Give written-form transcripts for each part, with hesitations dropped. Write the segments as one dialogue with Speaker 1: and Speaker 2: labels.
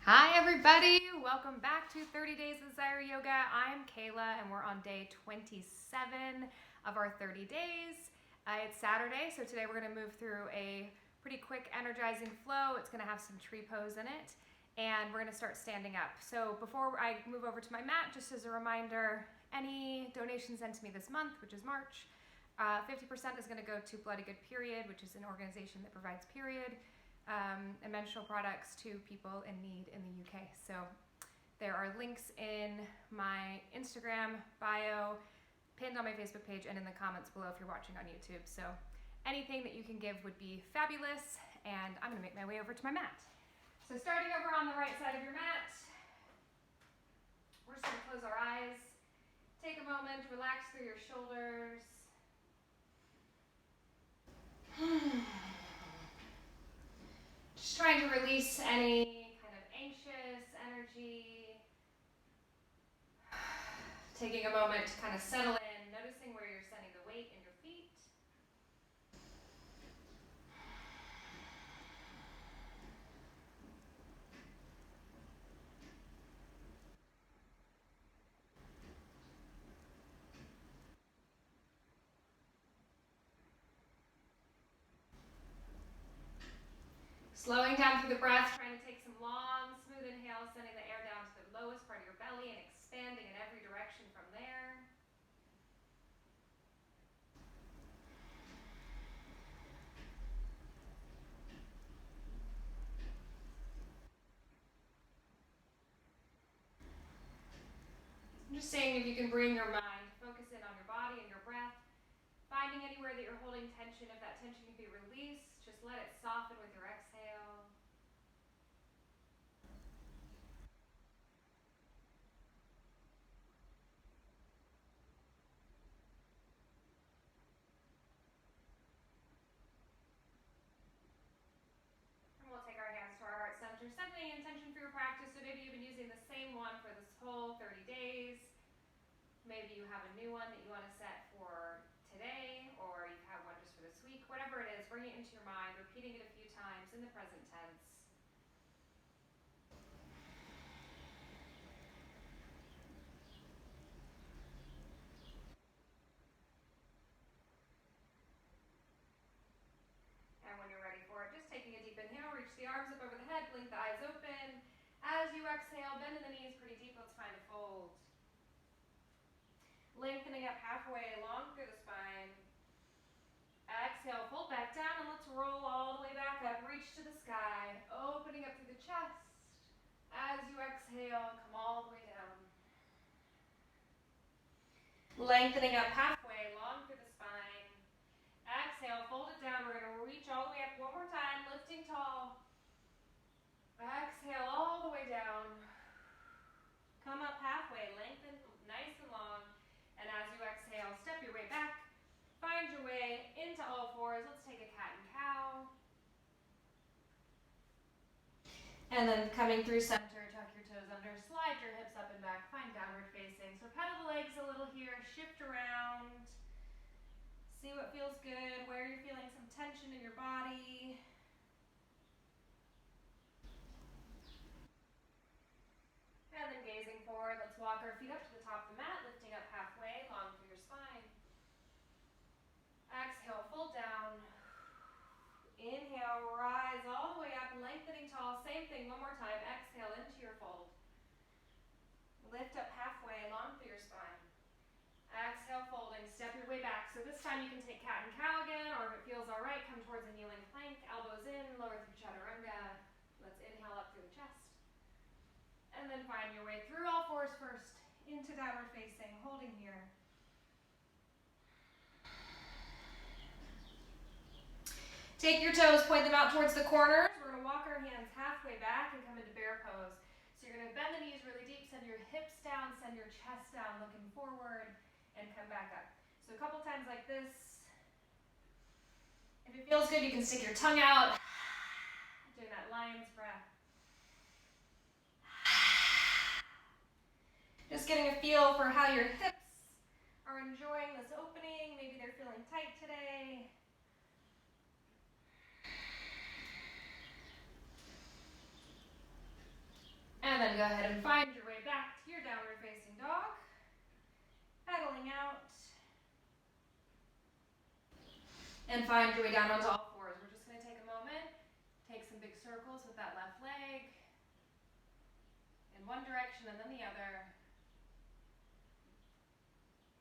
Speaker 1: Hi everybody, welcome back to 30 Days with Ziaryoga. I'm Kayla and we're on day 27 of our 30 days. It's Saturday, so today we're going to move through a pretty quick energizing flow. It's going to have some tree pose in it and we're going to start standing up. So before I move over to my mat, just as a reminder, any donations sent to me this month, which is March, 50% is going to go to Bloody Good Period, which is an organization that provides period and menstrual products to people in need in the UK. So there are links in my Instagram bio, pinned on my Facebook page, and in the comments below if you're watching on YouTube. So anything that you can give would be fabulous, and I'm going to make my way over to my mat. So starting over on the right side of your mat, we're just going to close our eyes, take a moment, relax through your shoulders. Just trying to release any kind of anxious energy. Taking a moment to kind of settle in, noticing where you're sending the weight in your feet. Slowing down through the breath, trying to take some long, smooth inhales, sending the air down to the lowest part of your belly and expanding in every direction from there. I'm just saying if you can bring your mind, focus in on your body and your breath, finding anywhere that you're holding tension. If that tension can be released, just let it soften with your exhale. We'll take our hands to our heart center, setting the intention for your practice. So maybe you've been using the same one for this whole 30 days. Maybe you have a new one that you want to set for today, or you have one just for this week. Whatever it is, bring it into your mind, repeating it a few times in the present tense. And when you're ready for it, just taking a deep inhale, reach the arms up over the head, blink the eyes open. As you exhale, bend in the knees pretty deep. Let's find a fold. Lengthening up halfway along through the spine. Exhale, fold back down, and let's roll all the way back up. Reach to the sky, opening up through the chest. As you exhale, come all the way down. Lengthening up halfway, long through the spine. Exhale, fold it down. We're going to reach all the way up one more time, lifting tall. Exhale all the way down. Come up halfway, lengthen nice and long. And as you exhale, step your way back. Find your way into all fours. Let's take a cat and cow. And then coming through center, tuck your toes under, slide your hips up and back, find downward facing. So pedal the legs a little here, shift around. See what feels good, where you're feeling some tension in your body. And then gazing forward, let's walk our feet up to the top of the mat, lifting up halfway, long through your spine. Exhale, fold down. Inhale, rise all the way up, lengthening tall. Same thing, one more time. Exhale into your fold. Lift up halfway, long through your spine. Exhale, folding, step your way back. So this time you can take cat and cow again, or if it feels all right, come towards a kneeling plank, elbows in, lower through chaturanga. Let's inhale up through the chest. And then find your way through all fours first, into downward facing, holding here. Take your toes, point them out towards the corners. We're going to walk our hands halfway back and come into bear pose. So you're going to bend the knees really deep, send your hips down, send your chest down, looking forward, and come back up. So a couple times like this. If it feels good, you can stick your tongue out, doing that lion's breath. Just getting a feel for how your hips are enjoying this opening. Maybe they're feeling tight today. then go ahead and find your way back to your downward facing dog. Pedaling out. And find your way down onto all fours. We're just going to take a moment, take some big circles with that left leg in one direction and then the other.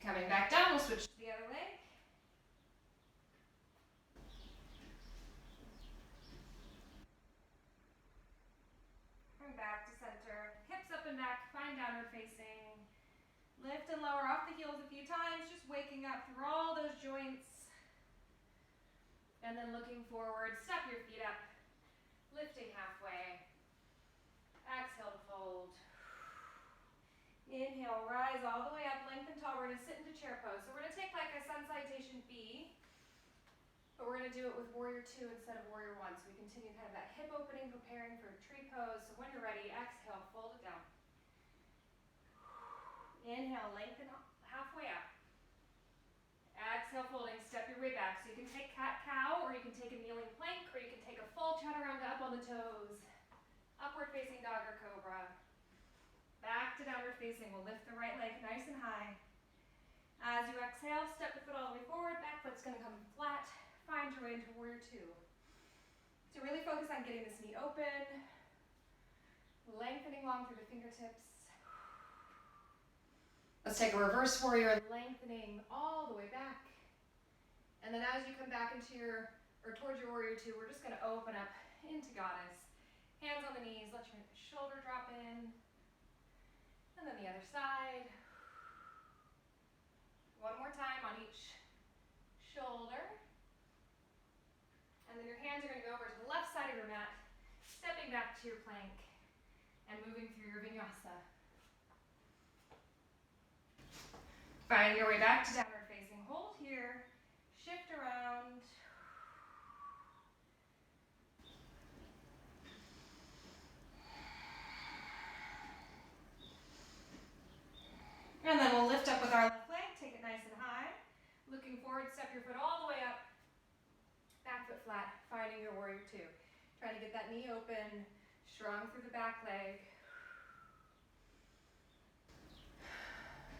Speaker 1: Coming back down, we'll switch to the other leg. Coming back to center, hips up and back, find downward facing. Lift and lower off the heels a few times, just waking up through all those joints. And then looking forward, step your feet up, lifting halfway. Exhale to fold. Inhale, rise all the way up, lengthen tall. We're going to sit into chair pose. So we're going to take like a sun salutation B, but we're going to do it with warrior 2 instead of warrior 1. So we continue kind of that hip opening, preparing for tree pose. So when you're ready, exhale, fold it down. Inhale, lengthen halfway up. Exhale, folding, step your way back. So you can take cat-cow, or you can take a kneeling plank, or you can take a full chaturanga up on the toes. Upward facing dog or cobra. Back to downward facing. We'll lift the right leg nice and high. As you exhale, step the foot all the way forward. Back foot's going to come flat. Find your way into warrior 2. So really focus on getting this knee open. Lengthening long through the fingertips. Let's take a reverse warrior, lengthening all the way back. And then as you come back into towards your warrior 2, we're just going to open up into goddess. Hands on the knees, let your shoulder drop in. And then the other side. One more time on each shoulder. And then your hands are going to go over to the left side of your mat, stepping back to your plank and moving through your vinyasa. Find your way back to downward facing. Hold here. Shift around. And then we'll lift up with our left leg. Take it nice and high. Looking forward, step your foot all the way up. Back foot flat, finding your warrior 2. Trying to get that knee open, strong through the back leg.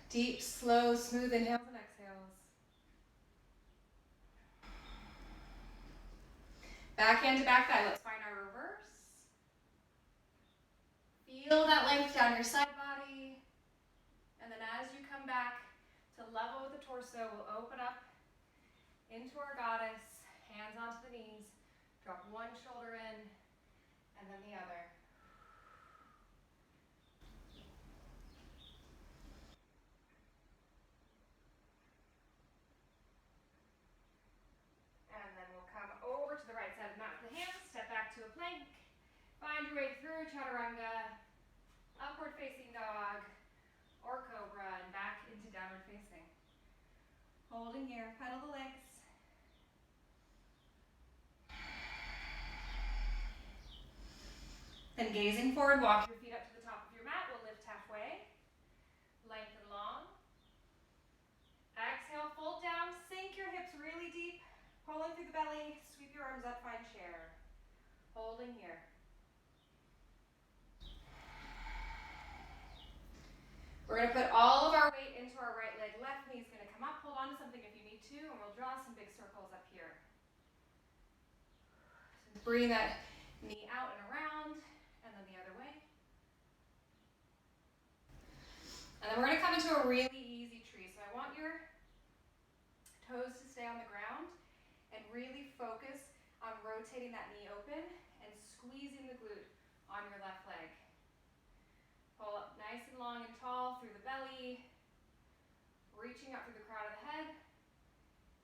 Speaker 1: Deep, slow, smooth inhales and exhales. Backhand to back thigh. Let's find our reverse. Feel that length down your side body. And then as you come back to level with the torso, we'll open up into our goddess. Hands onto the knees. Drop one shoulder in and then the other. Find your way through chaturanga, upward facing dog, or cobra, and back into downward facing. Holding here, pedal the legs. Then gazing forward, walk your feet up to the top of your mat. We'll lift halfway, lengthen long. Exhale, fold down, sink your hips really deep, pulling through the belly, sweep your arms up, find chair. Holding here. We're going to put all of our weight into our right leg. Left knee is going to come up. Hold on to something if you need to, and we'll draw some big circles up here. So bring that knee out and around, and then the other way. And then we're going to come into a really easy tree. So I want your toes to stay on the ground, and really focus on rotating that knee open and squeezing the glute on your left leg. Pull up nice and long and tall through the belly, reaching up through the crown of the head,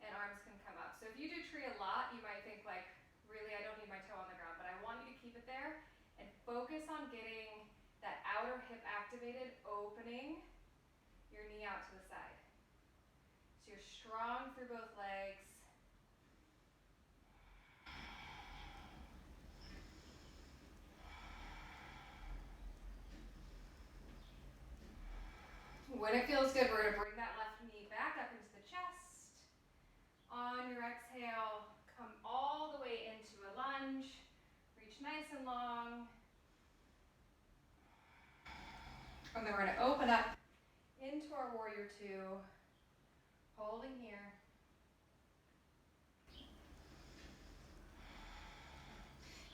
Speaker 1: and arms can come up. So if you do tree a lot, you might think like, really, I don't need my toe on the ground, but I want you to keep it there and focus on getting that outer hip activated, opening your knee out to the side. So you're strong through both legs. When it feels good, we're going to bring that left knee back up into the chest. On your exhale, come all the way into a lunge. Reach nice and long. And then we're going to open up into our warrior two, holding here.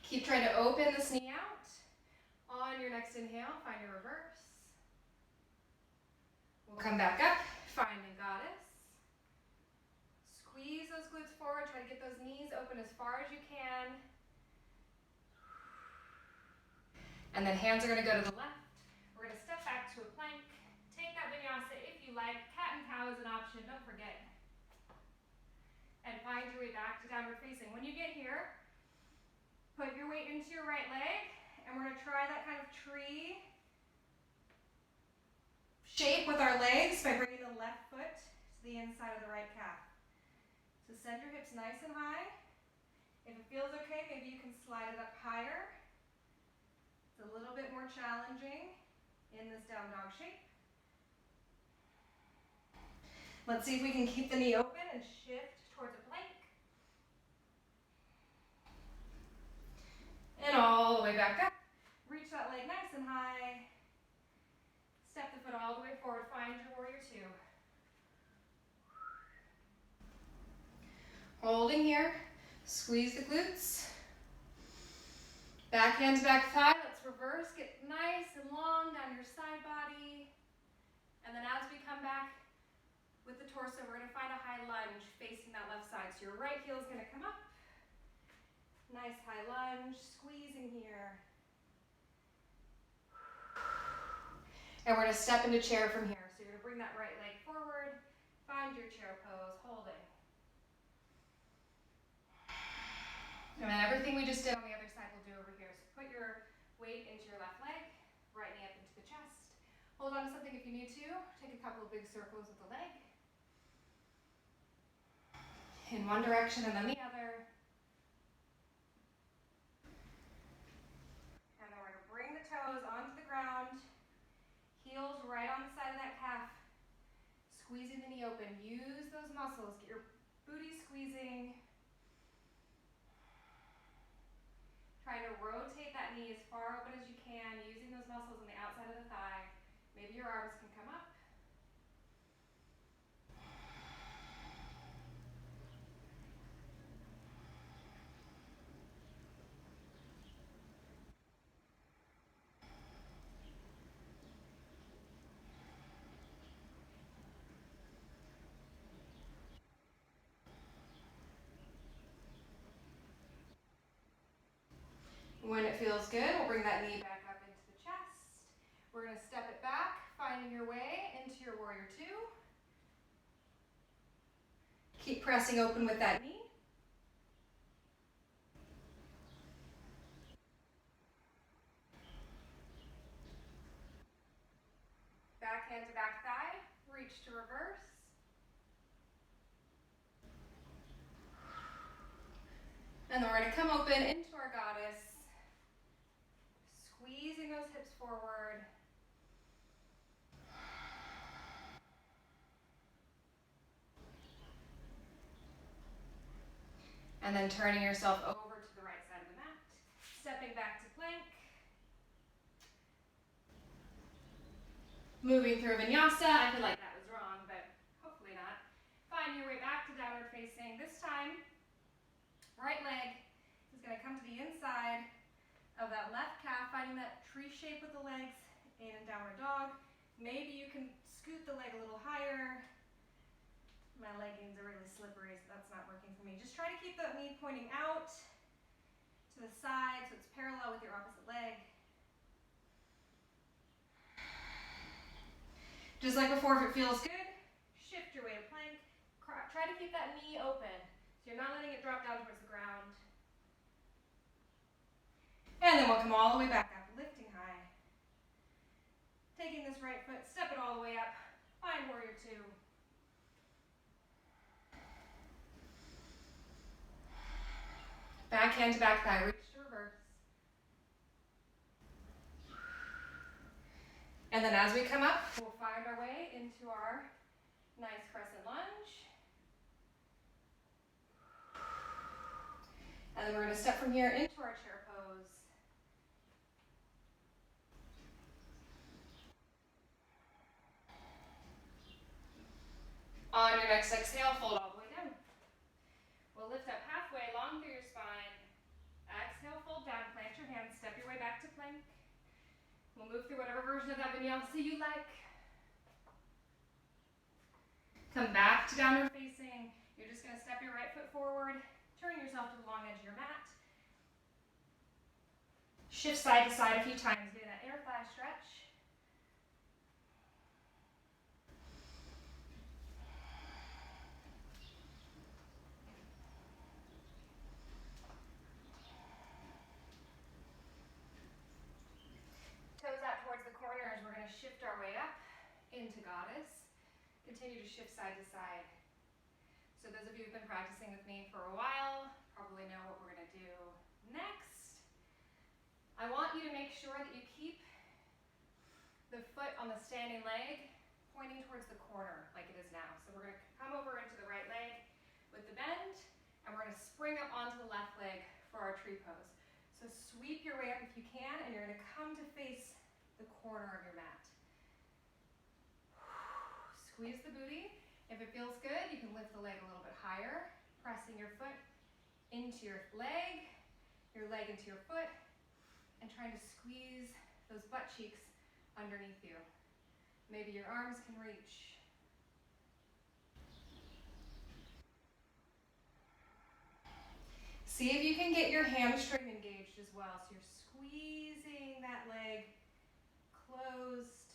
Speaker 1: Keep trying to open this knee out. On your next inhale, find your reverse. We'll come back up, finding goddess. Squeeze those glutes forward, try to get those knees open as far as you can. And then hands are gonna go to the left. We're gonna step back to a plank. Take that vinyasa if you like. Cat and cow is an option, don't forget. And find your way back to downward facing. When you get here, put your weight into your right leg, and we're gonna try that kind of tree shape with our legs by bringing the left foot to the inside of the right calf. So send your hips nice and high. If it feels okay, maybe you can slide it up higher. It's a little bit more challenging in this down dog shape. Let's see if we can keep the knee open and shift towards a plank. And all the way back up. Reach that leg nice and high. Step the foot all the way forward. Find your warrior two. Holding here. Squeeze the glutes. Back hand to back thigh. Let's reverse. Get nice and long down your side body. And then as we come back with the torso, we're going to find a high lunge facing that left side. So your right heel is going to come up. Nice high lunge. Squeezing here. And we're going to step into chair from here. So you're going to bring that right leg forward. Find your chair pose. Holding. And then everything we just did on the other side we'll do over here. So put your weight into your left leg, right knee up into the chest. Hold on to something if you need to. Take a couple of big circles with the leg. In one direction and then the other. And then we're going to bring the toes onto the ground. Heels right on the side of that calf. Squeezing the knee open. Use those muscles. Get your booty squeezing. Trying to rotate that knee as far open as you can, using those muscles on the outside of the thigh. Maybe your arms can come up. When it feels good, we'll bring that knee back up into the chest. We're going to step it back, finding your way into your warrior two. Keep pressing open with that knee. Back hand to back thigh, reach to reverse. And then we're going to come open into our goddess. Squeezing those hips forward. And then turning yourself over to the right side of the mat. Stepping back to plank. Moving through vinyasa. I feel like that was wrong, but hopefully not. Find your way back to downward facing. This time, right leg is going to come to the inside of that left calf, finding that tree shape with the legs in downward dog. Maybe you can scoot the leg a little higher. My leggings are really slippery, so that's not working for me. Just try to keep the knee pointing out to the side so it's parallel with your opposite leg. Just like before, if it feels good, shift your way to plank. Try to keep that knee open so you're not letting it drop down towards the ground. And then we'll come all the way back up, lifting high. Taking this right foot, step it all the way up. Find warrior two. Back hand to back thigh, reach to reverse. And then as we come up, we'll find our way into our nice crescent lunge. And then we're going to step from here into our chair pose. next exhale, fold all the way down. We'll lift up halfway, long through your spine. Exhale, fold down, plant your hands, step your way back to plank. We'll move through whatever version of that vinyasa you like. Come back to downward facing. You're just going to step your right foot forward, turn yourself to the long edge of your mat. Shift side to side a few times, getting that inner thigh stretch. Toes out towards the corners. We're going to shift our way up into goddess. Continue to shift side to side. So those of you who've been practicing with me for a while probably know what we're going to do next. I want you to make sure that you keep the foot on the standing leg pointing towards the corner like it is now. So we're going to come over into the right leg with the bend, and we're going to spring up onto the left leg for our tree pose. So sweep your way up if you can, and you're going to come to face the corner of your mat. Squeeze the booty. If it feels good, you can lift the leg a little bit higher, pressing your foot into your leg into your foot, and trying to squeeze those butt cheeks underneath you. Maybe your arms can reach. See if you can get your hamstring engaged as well. So you're squeezing that leg closed.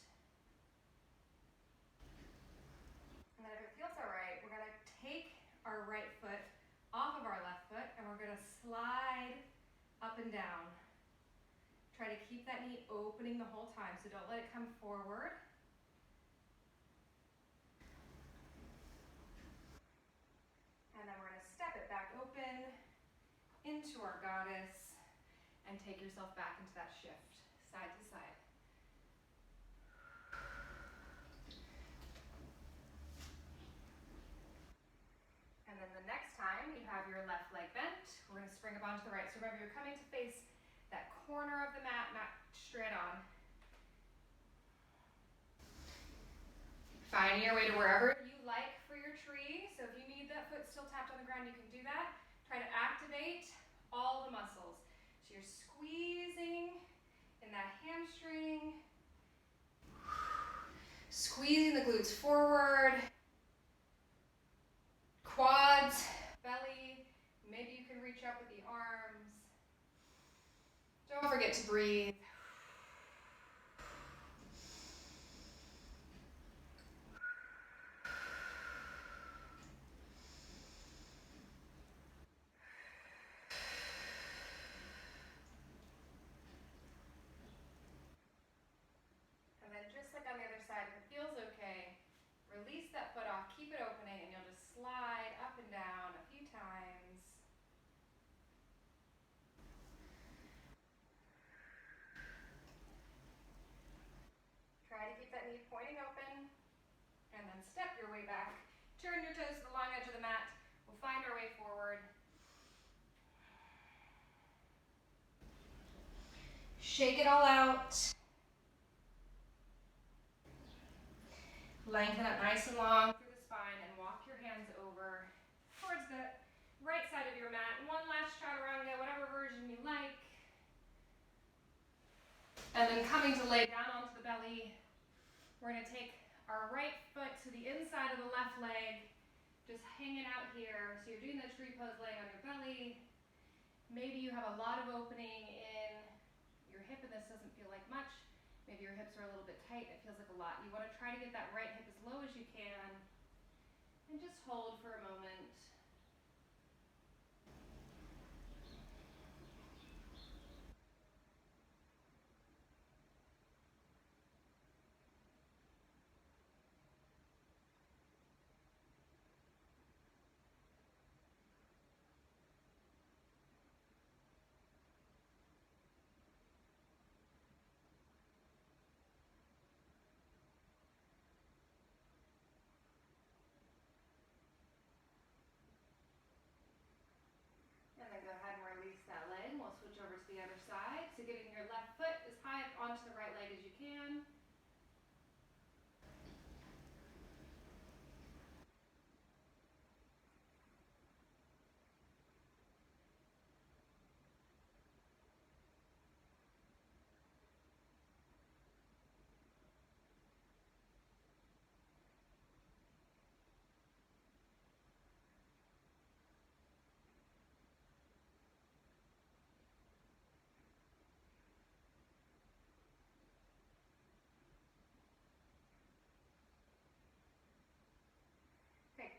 Speaker 1: And then if it feels all right, we're going to take our right foot off of our left foot, and we're going to slide up and down. Try to keep that knee opening the whole time, so don't let it come forward. And then we're going to step it back open into our goddess and take yourself back into that shift, side to side. And then the next time you have your left leg bent, we're going to spring up onto the right. So remember, you're coming to face that corner of the mat, not straight on. Finding your way to wherever you like for your tree. So if you need that foot still tapped on the ground, you can do that. Try to activate all the muscles. So you're squeezing in that hamstring, squeezing the glutes forward, quads, belly. Maybe you can reach up with the arms. Don't forget to breathe. And then just like on the other side, if it feels okay, release that foot off, keep it opening, and you'll just slide up and down a few times. Try to keep that knee pointing open, and then step your way back. Turn your toes to the long edge of the mat. We'll find our way forward. Shake it all out. Lengthen up nice and long through the spine and walk your hands over towards the right side of your mat. One last chaturanga, whatever version you like. And then coming to lay down onto the belly, we're going to take our right foot to the inside of the left leg, just hanging out here. So you're doing the tree pose laying on your belly. Maybe you have a lot of opening in your hip and this doesn't feel like much. Maybe your hips are a little bit tight, it feels like a lot. You want to try to get that right hip as low as you can and just hold for a moment.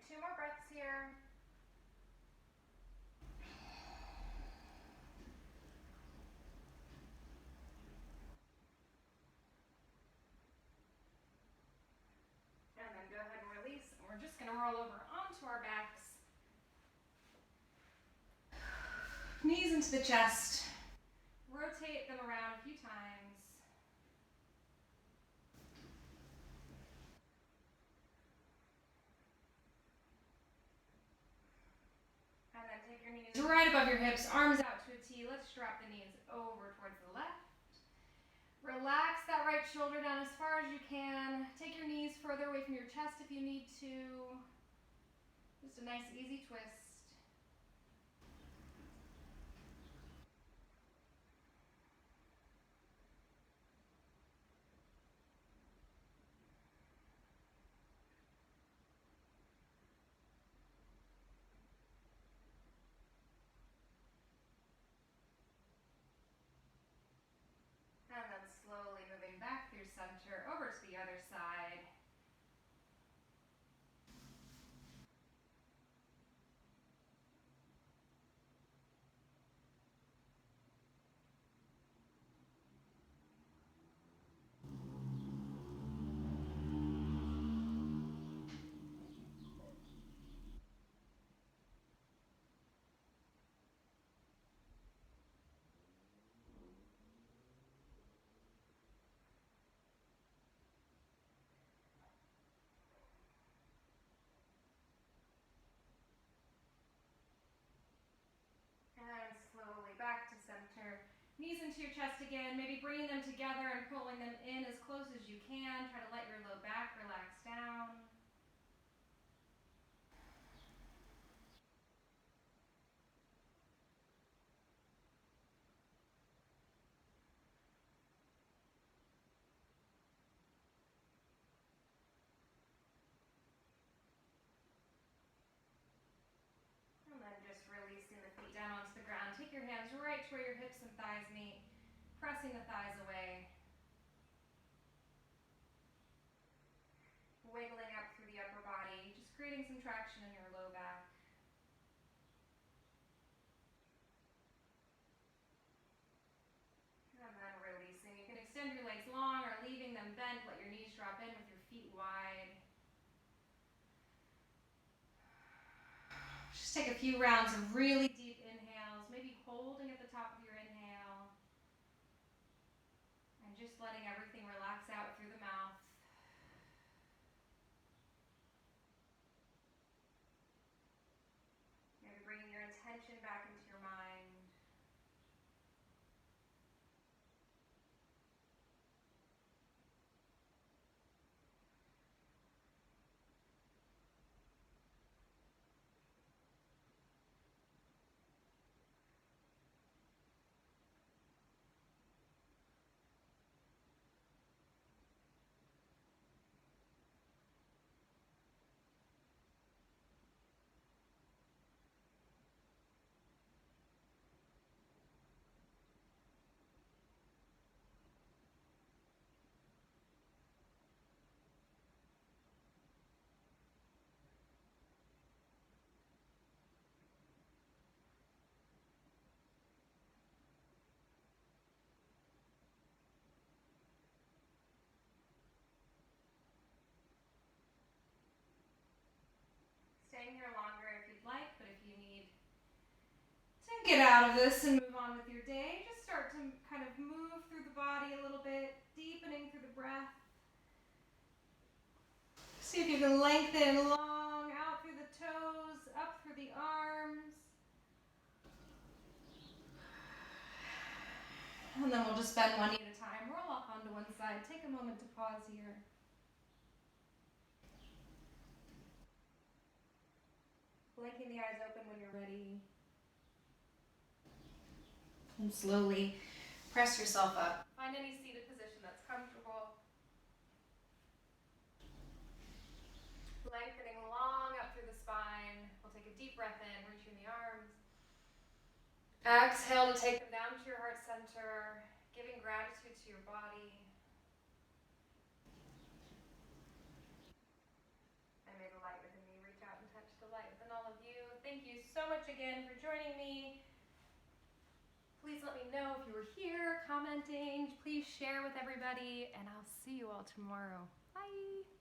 Speaker 1: 2 more breaths here. And then go ahead and release. And we're just going to roll over onto our backs. Knees into the chest. Rotate them around a few times. And then take your knees right above your hips, arms out to a T. Let's drop the knees over towards the left. Relax that right shoulder down as far as you can. Take your knees further away from your chest if you need to. Just a nice easy twist. And then slowly moving back through center over to the other side. And slowly back to center. Knees into your chest again, maybe bringing them together and pulling them in as close as you can. Try to let your low back relax down. And then just releasing the feet down onto the ground. Take your hands right to where your hips and thighs meet, pressing the thighs away. Wiggling up through the upper body, just creating some traction in your low back. And then releasing. You can extend your legs long or leaving them bent. Let your knees drop in with your feet wide. Just take a few rounds of really deep inhales, maybe holding at the top of your inhale. And just letting everything relax out through the mouth. Maybe bringing your intention back into your mind. Staying here longer if you'd like, but if you need to get out of this and move on with your day, just start to kind of move through the body a little bit, deepening through the breath. See if you can lengthen long out through the toes, up through the arms. And then we'll just bend one knee at a time, roll off onto one side. Take a moment to pause here. Blinking the eyes open when you're ready. And slowly press yourself up. Find any seated position that's comfortable. Lengthening long up through the spine. We'll take a deep breath in, reaching the arms. Exhale to take them down to your heart center, giving gratitude to your body. And may the light within me reach out and touch so much again for joining me. Please let me know if you were here, commenting. Please share with everybody, and I'll see you all tomorrow. Bye.